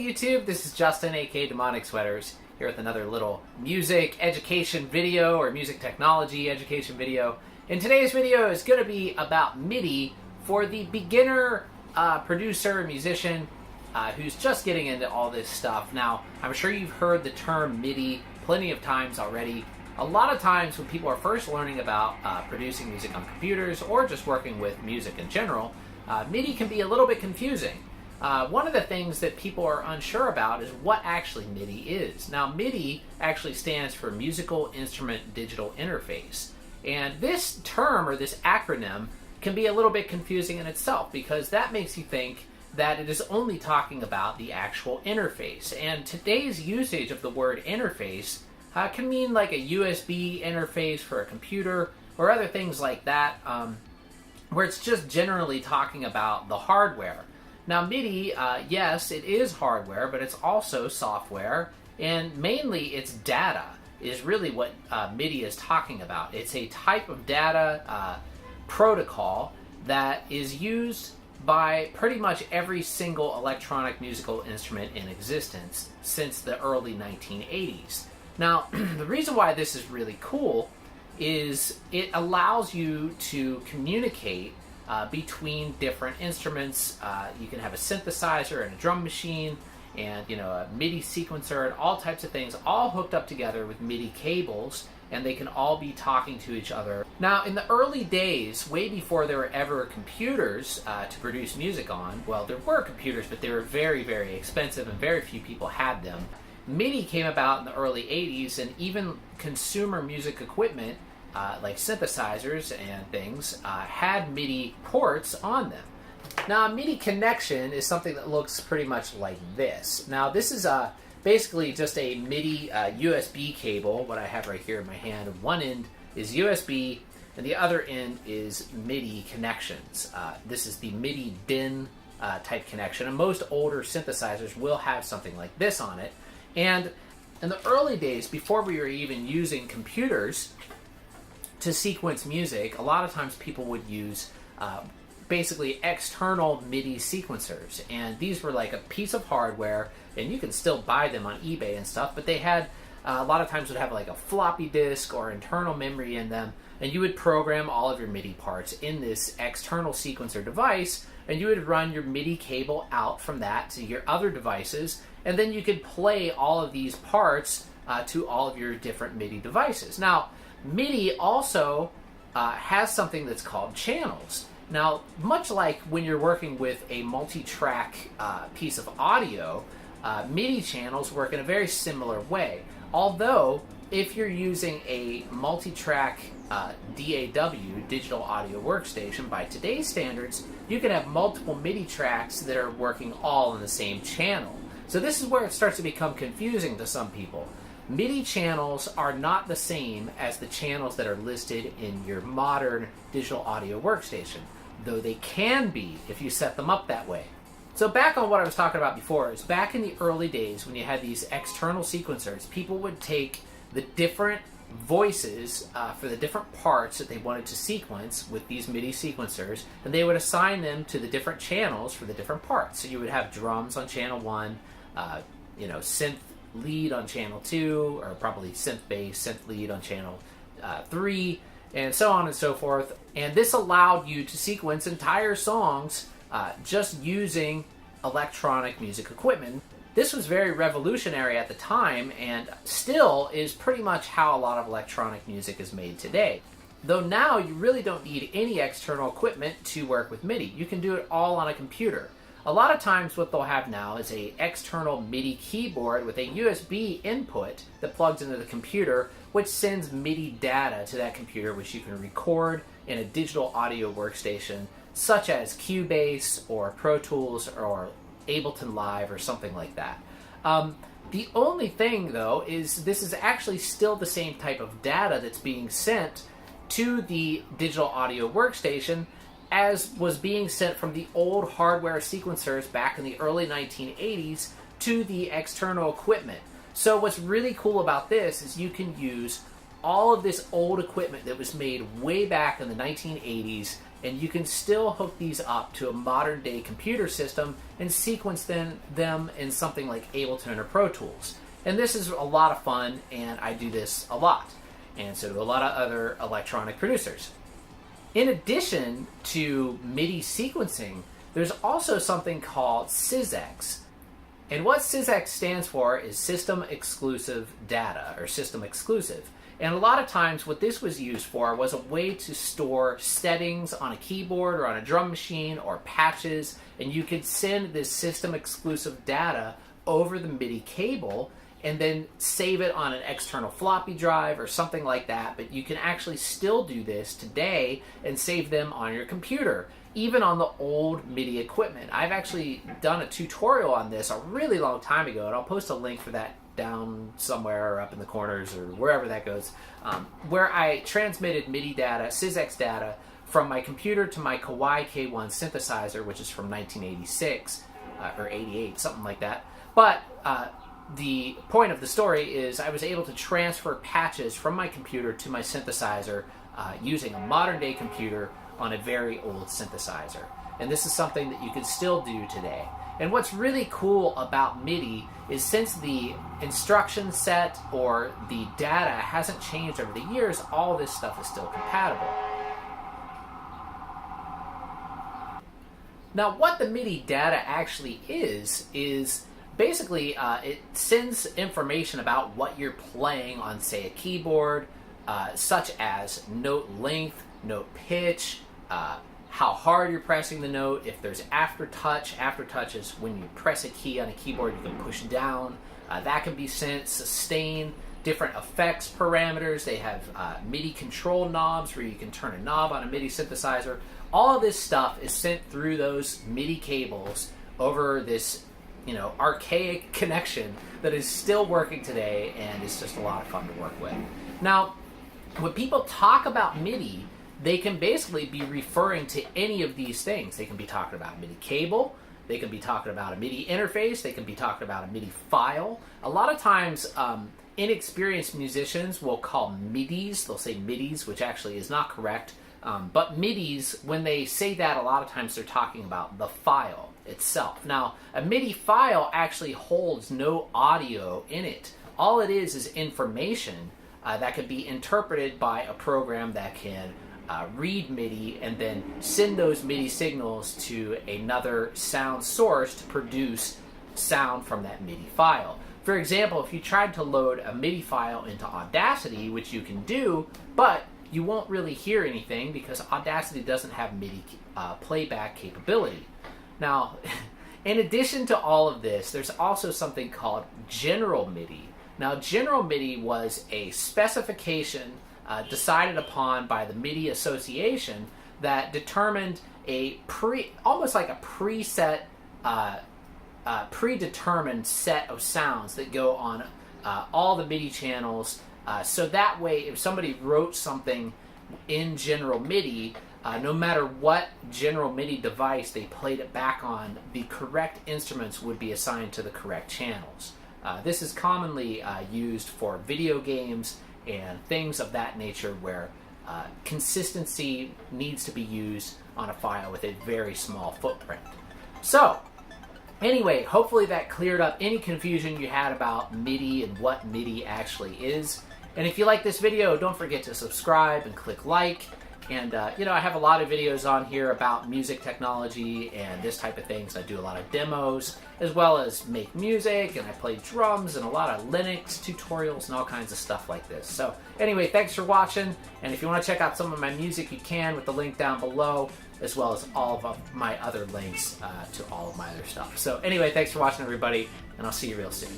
Hey YouTube, this is Justin, aka Demonic Sweaters, here with another little music education video or music technology education video. And today's video is going to be about MIDI for the beginner producer, musician who's just getting into all this stuff. Now, I'm sure you've heard the term MIDI plenty of times already. A lot of times when people are first learning about producing music on computers or just working with music in general, MIDI can be a little bit confusing. One of the things that people are unsure about is what actually MIDI is. Now, MIDI actually stands for Musical Instrument Digital Interface. And this term, or this acronym, can be a little bit confusing in itself because that makes you think that it is only talking about the actual interface. And today's usage of the word interface can mean like a USB interface for a computer or other things like that, where it's just generally talking about the hardware. Now, MIDI, yes, it is hardware, but it's also software, and mainly it's data is really what MIDI is talking about. It's a type of data protocol that is used by pretty much every single electronic musical instrument in existence since the early 1980s. Now, the reason why this is really cool is it allows you to communicate between different instruments. You can have a synthesizer and a drum machine and a MIDI sequencer and all types of things all hooked up together with MIDI cables, and they can all be talking to each other. Now, in the early days, way before there were ever computers to produce music on, well, there were computers, but they were very, very expensive and very few people had them. MIDI came about in the early 80s, and even consumer music equipment like synthesizers and things had MIDI ports on them. Now, a MIDI connection is something that looks pretty much like this. Now, this is basically just a MIDI USB cable, what I have right here in my hand. One end is USB, and the other end is MIDI connections. This is the MIDI DIN type connection, and most older synthesizers will have something like this on it. And in the early days, before we were even using computers to sequence music, a lot of times people would use basically external MIDI sequencers, and these were like a piece of hardware, and you can still buy them on eBay and stuff, but they had a lot of times would have like a floppy disk or internal memory in them, and you would program all of your MIDI parts in this external sequencer device, and you would run your MIDI cable out from that to your other devices, and then you could play all of these parts to all of your different MIDI devices. Now, MIDI also has something that's called channels. Now, much like when you're working with a multi-track piece of audio, MIDI channels work in a very similar way. Although, if you're using a multi-track DAW, digital audio workstation, by today's standards, you can have multiple MIDI tracks that are working all in the same channel. So this is where it starts to become confusing to some people. MIDI channels are not the same as the channels that are listed in your modern digital audio workstation, though they can be if you set them up that way. So back on what I was talking about before, is back in the early days when you had these external sequencers, people would take the different voices for the different parts that they wanted to sequence with these MIDI sequencers, and they would assign them to the different channels for the different parts. So you would have drums on channel 1, synth lead on channel 2, or probably synth bass, synth lead on channel 3, and so on and so forth. And this allowed you to sequence entire songs just using electronic music equipment. This was very revolutionary at the time, and still is pretty much how a lot of electronic music is made today. Though now you really don't need any external equipment to work with MIDI. You can do it all on a computer. A lot of times what they'll have now is a external MIDI keyboard with a USB input that plugs into the computer, which sends MIDI data to that computer, which you can record in a digital audio workstation such as Cubase or Pro Tools or Ableton Live or something like that. The only thing, though, is this is actually still the same type of data that's being sent to the digital audio workstation as was being sent from the old hardware sequencers back in the early 1980s to the external equipment. So what's really cool about this is you can use all of this old equipment that was made way back in the 1980s, and you can still hook these up to a modern day computer system and sequence them in something like Ableton or Pro Tools. And this is a lot of fun, and I do this a lot, and so do a lot of other electronic producers. In addition to MIDI sequencing, there's also something called SysEx. And what SysEx stands for is System Exclusive Data, or System Exclusive. And a lot of times what this was used for was a way to store settings on a keyboard or on a drum machine or patches, and you could send this system exclusive data over the MIDI cable and then save it on an external floppy drive or something like that. But you can actually still do this today and save them on your computer, even on the old MIDI equipment. I've actually done a tutorial on this a really long time ago, and I'll post a link for that down somewhere or up in the corners or wherever that goes, where I transmitted MIDI data, SysEx data, from my computer to my Kawai K1 synthesizer, which is from 1986 or 88, something like that. But the point of the story is I was able to transfer patches from my computer to my synthesizer using a modern day computer on a very old synthesizer. And this is something that you can still do today. And what's really cool about MIDI is since the instruction set or the data hasn't changed over the years, all this stuff is still compatible. Now, what the MIDI data actually is basically it sends information about what you're playing on, say, a keyboard, such as note length, note pitch, how hard you're pressing the note, if there's aftertouch. Aftertouch is when you press a key on a keyboard, you can push down. That can be sent, sustain, different effects parameters. They have MIDI control knobs where you can turn a knob on a MIDI synthesizer. All of this stuff is sent through those MIDI cables over this, archaic connection that is still working today, and is just a lot of fun to work with. Now, when people talk about MIDI, they can basically be referring to any of these things. They can be talking about a MIDI cable, they can be talking about a MIDI interface, they can be talking about a MIDI file. A lot of times, inexperienced musicians will call MIDIs, they'll say MIDIs, which actually is not correct. But MIDIs, when they say that, a lot of times they're talking about the file itself. Now, a MIDI file actually holds no audio in it. All it is information that can be interpreted by a program that can read MIDI and then send those MIDI signals to another sound source to produce sound from that MIDI file. For example, if you tried to load a MIDI file into Audacity, which you can do, but you won't really hear anything because Audacity doesn't have MIDI playback capability. Now, in addition to all of this, there's also something called General MIDI. Now, General MIDI was a specification decided upon by the MIDI Association that determined almost like a preset, predetermined set of sounds that go on all the MIDI channels. So that way, if somebody wrote something in General MIDI, no matter what General MIDI device they played it back on, the correct instruments would be assigned to the correct channels. This is commonly used for video games and things of that nature where consistency needs to be used on a file with a very small footprint. So, anyway, hopefully that cleared up any confusion you had about MIDI and what MIDI actually is. And if you like this video, don't forget to subscribe and click like. And, I have a lot of videos on here about music technology and this type of things. I do a lot of demos, as well as make music, and I play drums and a lot of Linux tutorials and all kinds of stuff like this. So, anyway, thanks for watching. And if you want to check out some of my music, you can with the link down below, as well as all of my other links to all of my other stuff. So, anyway, thanks for watching, everybody, and I'll see you real soon.